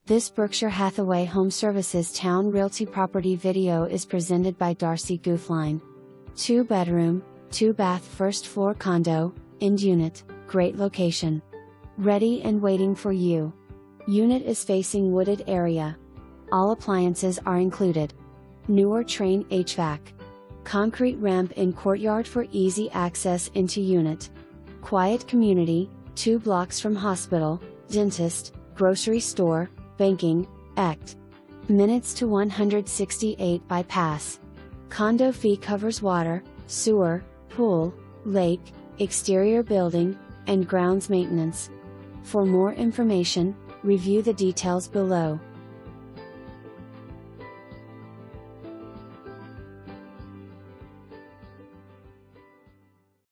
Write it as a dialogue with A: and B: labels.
A: This Berkshire Hathaway HomeServices Towne Realty property video is presented by Darcy Guethlein. 2-bedroom, 2-bath first floor condo, end unit, great location. Ready and waiting for you. Unit is facing wooded area. All appliances are included. Newer Trane HVAC. Concrete ramp in courtyard for easy access into unit. Quiet community, 2 blocks from hospital, dentist, grocery store, banking, ect. Minutes to 168 bypass. Condo fee covers water, sewer, pool, lake, exterior building, and grounds maintenance. For more information, review the details below.